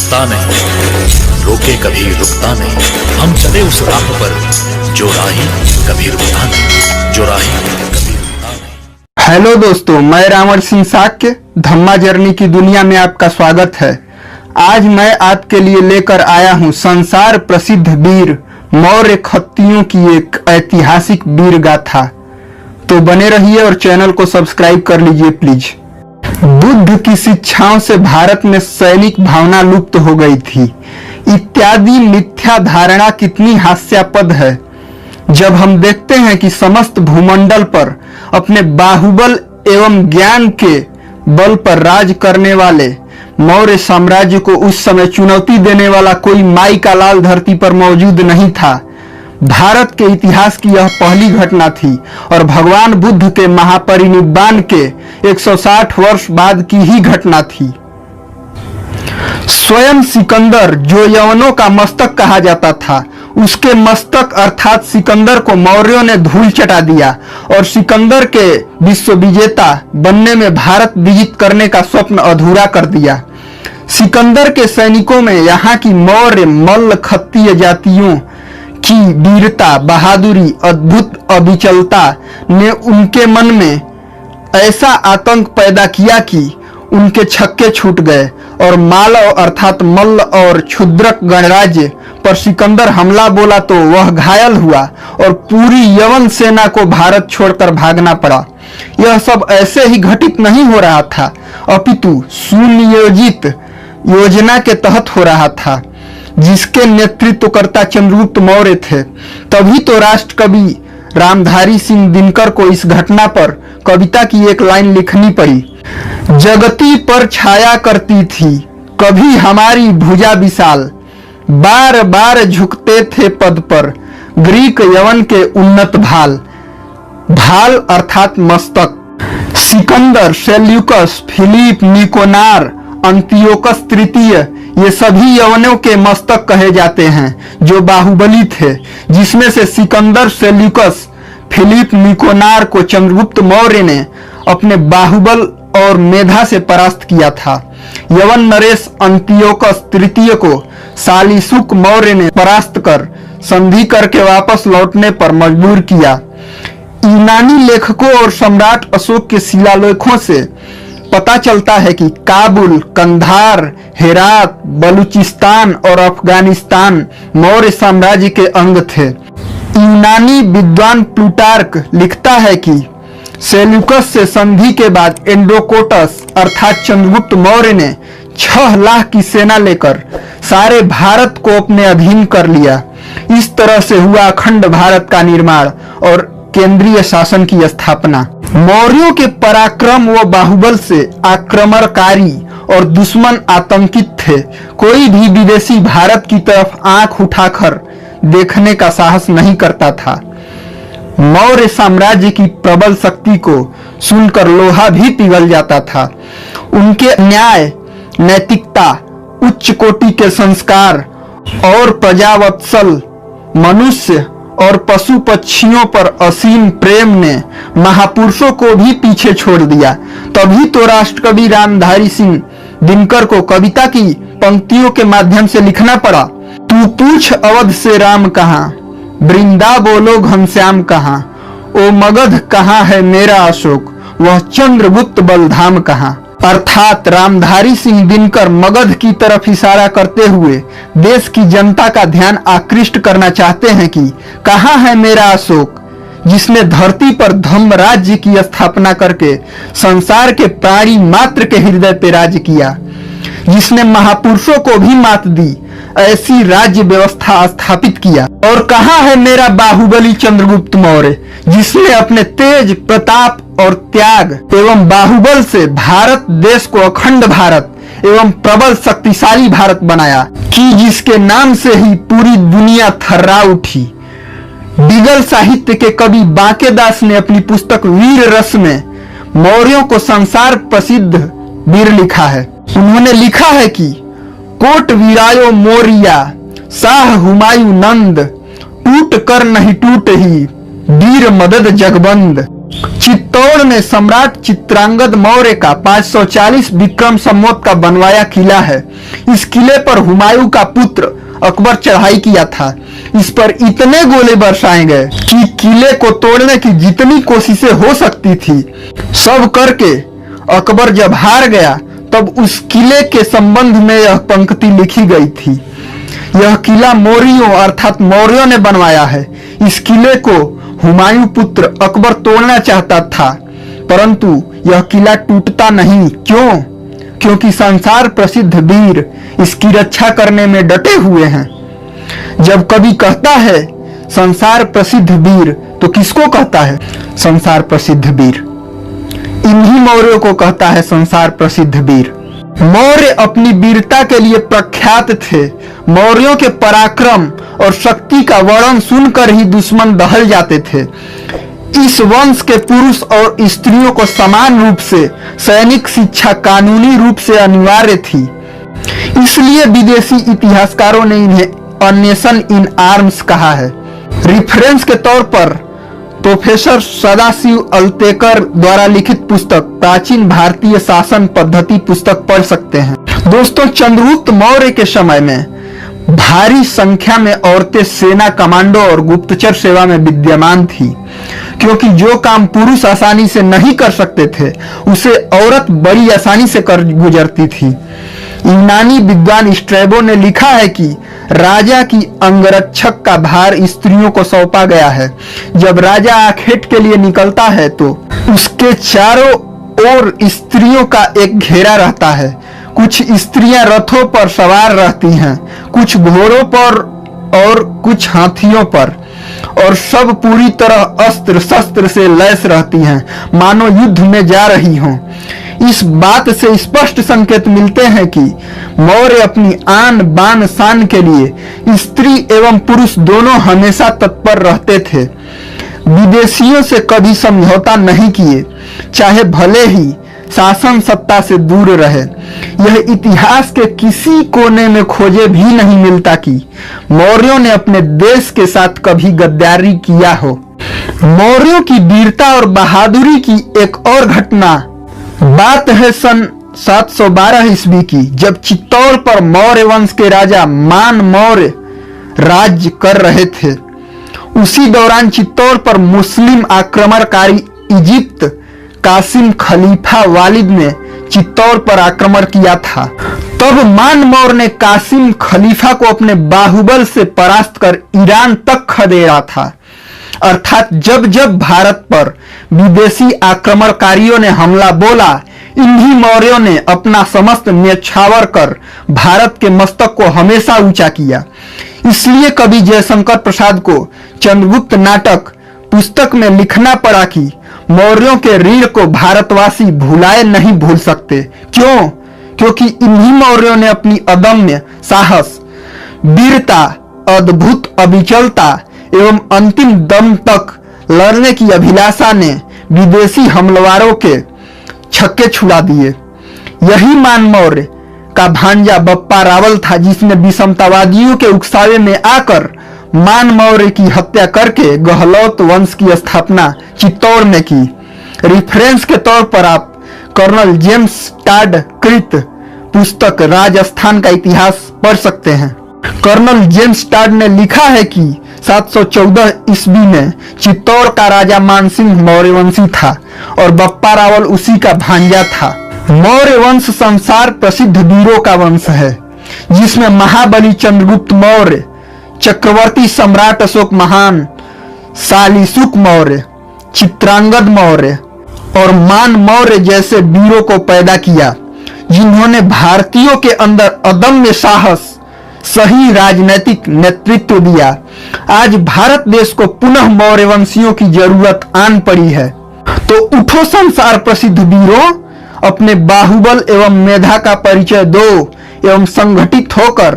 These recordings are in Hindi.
हंसता नहीं, रोके कभी रुकता नहीं। हम चले उस राह पर जो राही कभी रुकता नहीं, जो राही कभी रुकता नहीं। हेलो दोस्तों, मैं रावण सिंह साक्य धम्मा जर्नी की दुनिया में आपका स्वागत है। आज मैं आपके लिए लेकर आया हूं संसार प्रसिद्ध वीर मौर्य खत्तियों की एक ऐतिहासिक वीर गाथा। तो बने रहिए और चैनल को सब्सक्राइब कर लीजिए प्लीज। बुद्ध की शिक्षाओं से भारत में सैनिक भावना लुप्त हो गई थी इत्यादि मिथ्या धारणा कितनी हास्यास्पद है जब हम देखते हैं कि समस्त भूमंडल पर अपने बाहुबल एवं ज्ञान के बल पर राज करने वाले मौर्य साम्राज्य को उस समय चुनौती देने वाला कोई माई का लाल धरती पर मौजूद नहीं था। भारत के इतिहास की यह पहली घटना थी और भगवान बुद्ध के महापरिनिर्वाण के 160 वर्ष बाद की ही घटना थी। स्वयं सिकंदर, जो यवनों का मस्तक कहा जाता था, उसके मस्तक अर्थात सिकंदर को मौर्यों ने धूल चटा दिया और सिकंदर के विश्व विजेता बनने में भारत विजित करने का स्वप्न अधूरा कर दिया। सिकंदर के सैनिकों में यहाँ की मौर्य मल्ल खत्तीय जातियों की वीरता, बहादुरी, अद्भुत अविचलता ने उनके मन में ऐसा आतंक पैदा किया कि उनके छक्के छूट गए और मालव अर्थात मल्ल और क्षुद्रक गणराज्य पर सिकंदर हमला बोला तो वह घायल हुआ और पूरी यवन सेना को भारत छोड़कर भागना पड़ा। यह सब ऐसे ही घटित नहीं हो रहा था, अपितु सुनियोजित योजना के तहत हो रहा था जिसके नेतृत्वकर्ता चंद्रगुप्त मौर्य थे। तभी तो राष्ट्र कवि रामधारी सिंह दिनकर को इस घटना पर कविता की एक लाइन लिखनी पड़ी। जगती पर छाया करती थी कभी हमारी भुजा विशाल, बार बार झुकते थे पद पर ग्रीक यवन के उन्नत भाल। भाल अर्थात मस्तक। सिकंदर, सेल्यूकस, फिलिप, निकोनार, अंतियोकस तृतीय, ये सभी यवनों के मस्तक कहे जाते हैं जो बाहुबली थे, जिसमें से सिकंदर, सेल्यूकस, फिलिप, निकोनार को चंद्रगुप्त मौर्य ने अपने बाहुबल और मेधा से परास्त किया था। यवन नरेश अंतियोकस तृतीय को सालिशुक मौर्य ने परास्त कर संधि करके वापस लौटने पर मजबूर किया। यूनानी लेखकों और सम्राट अशोक के शिलालेखों से पता चलता है कि काबुल, कंधार, हेरात, बलूचिस्तान और अफगानिस्तान मौर्य साम्राज्य के अंग थे। यूनानी विद्वान प्लूटार्क लिखता है कि सेल्यूकस से संधि के बाद एंड्रोकोटस अर्थात चंद्रगुप्त मौर्य ने 6 लाख की सेना लेकर सारे भारत को अपने अधीन कर लिया। इस तरह से हुआ अखंड भारत का निर्माण और केंद्रीय शासन की स्थापना। मौर्यों के पराक्रम व बाहुबल से आक्रमणकारी और दुश्मन आतंकित थे। कोई भी विदेशी भारत की तरफ आंख उठाकर देखने का साहस नहीं करता था। मौर्य साम्राज्य की प्रबल शक्ति को सुनकर लोहा भी पिघल जाता था। उनके न्याय, नैतिकता, उच्च कोटि के संस्कार और प्रजावत्सल मनुष्य और पशु पक्षियों पर असीम प्रेम ने महापुरुषों को भी पीछे छोड़ दिया। तभी तो राष्ट्रकवि रामधारी सिंह दिनकर को कविता की पंक्तियों के माध्यम से लिखना पड़ा। तू पूछ अवध से राम कहाँ, वृंदा बोलो घनश्याम कहाँ, ओ मगध कहाँ है मेरा अशोक, वह चंद्रगुप्त बलधाम कहाँ। अर्थात रामधारी सिंह दिनकर मगध की तरफ इशारा करते हुए देश की जनता का ध्यान आकृष्ट करना चाहते हैं कि कहाँ है मेरा अशोक, जिसने धरती पर धम्म राज्य की स्थापना करके संसार के प्राणी मात्र के हृदय पे राज किया, जिसने महापुरुषों को भी मात दी, ऐसी राज्य व्यवस्था स्थापित किया। और कहाँ है मेरा बाहुबली चंद्रगुप्त मौर्य, जिसने अपने तेज, प्रताप और त्याग एवं बाहुबल से भारत देश को अखंड भारत एवं प्रबल शक्तिशाली भारत बनाया कि जिसके नाम से ही पूरी दुनिया थर्रा उठी। बिगल साहित्य के कवि बांकेदास ने अपनी पुस्तक वीर रस में मौर्यों को संसार प्रसिद्ध वीर लिखा है। उन्होंने लिखा है कि कोट वीरायो मोरिया, शाह हुमायूं नंद, टूट कर नहीं टूट ही, वीर मदद जगबंद। चित्तौड़ में सम्राट चित्रांगद मौर्य का 540 विक्रम संवत का बनवाया किला है। इस किले पर हुमायूं का पुत्र अकबर चढ़ाई किया था। इस पर इतने गोले बरसाए गए कि किले को तोड़ने की जितनी कोशिशें हो सकती थी सब करके अकबर जब हार गया तब उस किले के संबंध में यह पंक्ति लिखी गई थी। यह किला मौर्यों अर्थात मौर्यों ने बनवाया है। इस किले को हुमायूं पुत्र अकबर तोड़ना चाहता था, परंतु यह किला टूटता नहीं। क्यों? क्योंकि संसार प्रसिद्ध वीर इसकी रक्षा करने में डटे हुए हैं। जब कवि कहता है संसार प्रसिद्ध वीर, तो किसको कहता है संसार प्रसिद्ध वीर? इन्हीं मौर्यों को कहता है संसार प्रसिद्ध वीर। मौर्य अपनी वीरता के लिए प्रख्यात थे। मौर्यों के पराक्रम और शक्ति का वर्णन सुनकर ही दुश्मन दहल जाते थे। इस वंश के पुरुष और स्त्रियों को समान रूप से सैनिक शिक्षा कानूनी रूप से अनिवार्य थी। इसलिए विदेशी इतिहासकारों ने इन्हें अ नेशन इन आर्म्स कहा है। रिफरेंस के तौर पर प्रोफेसर सदाशिव अल्तेकर द्वारा लिखित पुस्तक प्राचीन भारतीय शासन पद्धति पुस्तक पढ़ सकते हैं। दोस्तों, चंद्रगुप्त मौर्य के समय में भारी संख्या में औरतें सेना, कमांडो और गुप्तचर सेवा में विद्यमान थी, क्योंकि जो काम पुरुष आसानी से नहीं कर सकते थे उसे औरत बड़ी आसानी से कर गुजरती थी। यूनानी विद्वान स्ट्रैबो ने लिखा है कि राजा की अंगरक्षक का भार स्त्रियों को सौंपा गया है। जब राजा आखेट के लिए निकलता है तो उसके चारों ओर स्त्रियों का एक घेरा रहता है। कुछ स्त्रियां रथों पर सवार रहती हैं, कुछ घोड़ों पर और कुछ हाथियों पर, और सब पूरी तरह अस्त्र शस्त्र से लैस रहती हैं, मानो युद्ध में जा रही हों। इस बात से स्पष्ट संकेत मिलते हैं कि मौर्य अपनी आन बान शान के लिए स्त्री एवं पुरुष दोनों हमेशा तत्पर रहते थे। विदेशियों से कभी समझौता नहीं किए, चाहे भले ही शासन सत्ता से दूर रहे। यह इतिहास के किसी कोने में खोजे भी नहीं मिलता कि मौर्यों ने अपने देश के साथ कभी गद्दारी किया हो। मौर्यों की वीरता और बहादुरी की एक और घटना बात है सन 712 ईस्वी की, जब चित्तौड़ पर मौर्य वंश के राजा मान मौर्य राज्य कर रहे थे। उसी दौरान चित्तौड़ पर मुस्लिम आक्रमणकारी इजिप्त कासिम खलीफा वालिद ने चित्तौड़ पर आक्रमण किया था। तब मान मौर्य ने कासिम खलीफा को अपने बाहुबल से परास्त कर ईरान तक खदेड़ा था। अर्थात जब जब भारत पर विदेशी आक्रमणकारियों ने हमला बोला, इन्हीं मौर्यों ने अपना समस्त न्यौछावर कर भारत के मस्तक को हमेशा ऊंचा किया। इसलिए कवि जयशंकर प्रसाद को चंद्रगुप्त नाटक पुस्तक में लिखना पड़ा कि मौर्यों के ऋण को भारतवासी भुलाए नहीं भूल सकते। क्यों? क्योंकि इन्हीं मौर्यों ने अपनी अदम्य साहस, वीरता, अद्भुत अविचलता एवं अंतिम दम तक लड़ने की अभिलाषा ने विदेशी हमलावरों के छक्के छुड़ा दिए। यही मान मौर्य का भांजा बप्पा रावल था, जिसने विषमतावादियों के उकसावे में आकर मान मौर्य की हत्या करके गहलोत वंश की स्थापना चित्तौड़ में की। रिफरेंस के तौर पर आप कर्नल जेम्स टाड कृत पुस्तक राजस्थान का इतिहास पढ़ सकते हैं। कर्नल जेम्स टाड ने लिखा है कि 714 ईस्वी में चित्तौड़ का राजा मानसिंह मौर्यवंशी था और बप्पा रावल उसी का भांजा था। मौर्य वंश संसार प्रसिद्ध वीरों का वंश है, जिसमें महाबली चंद्रगुप्त मौर्य, चक्रवर्ती सम्राट अशोक महान, शालीशुक मौर्य, चित्रांगद मौर्य और मान मौर्य जैसे वीरों को पैदा किया, जिन्होंने भारतीयों के अंदर अदम्य साहस, सही राजनीतिक नेतृत्व दिया। आज भारत देश को पुनः मौर्य वंशियों की जरूरत आन पड़ी है। तो उठो संसार प्रसिद्ध वीरों, अपने बाहुबल एवं मेधा का परिचय दो एवं संगठित होकर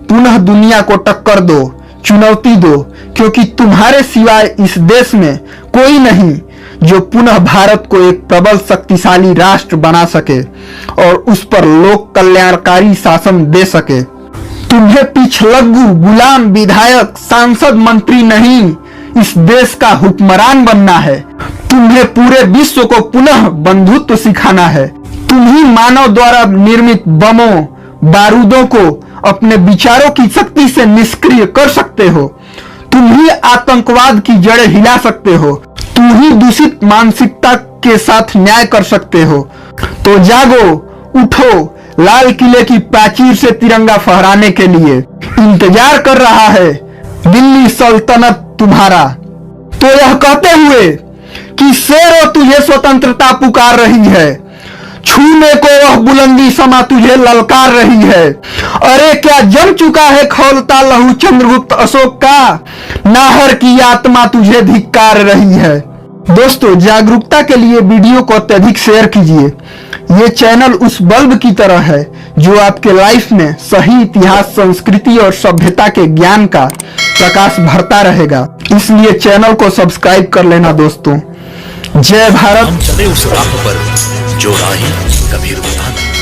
पुनः दुनिया को टक्कर दो, चुनौती दो, क्योंकि तुम्हारे सिवाय इस देश में कोई नहीं जो पुनः भारत को एक प्रबल शक्तिशाली राष्ट्र बना सके और उस पर लोक कल्याणकारी शासन दे सके। तुम्हें पिछलग्गू, गुलाम, विधायक, सांसद, मंत्री नहीं, इस देश का हुक्मरान बनना है। तुम्हें पूरे विश्व को पुनः बंधुत्व सिखाना है। तुम ही मानव द्वारा निर्मित बमों, बारूदों को अपने विचारों की शक्ति से निष्क्रिय कर सकते हो। तुम ही आतंकवाद की जड़ें हिला सकते हो। तुम ही दूषित मानसिकता के साथ न्याय कर सकते हो। तो जागो, उठो, लाल किले की प्राचीर से तिरंगा फहराने के लिए इंतजार कर रहा है दिल्ली सल्तनत तुम्हारा। तो यह कहते हुए कि शेरों तुझे स्वतंत्रता पुकार रही है, छूने को वह बुलंदी समा तुझे ललकार रही है। अरे क्या जम चुका है खौलता लहू चंद्रगुप्त अशोक का, नाहर की आत्मा तुझे धिक्कार रही है। दोस्तों, जागरूकता के लिए वीडियो को अत्यधिक शेयर कीजिए। ये चैनल उस बल्ब की तरह है जो आपके लाइफ में सही इतिहास, संस्कृति और सभ्यता के ज्ञान का प्रकाश भरता रहेगा। इसलिए चैनल को सब्सक्राइब कर लेना दोस्तों। जय भारत। हम चले उस राह पर जो राही कभी रुकता नहीं।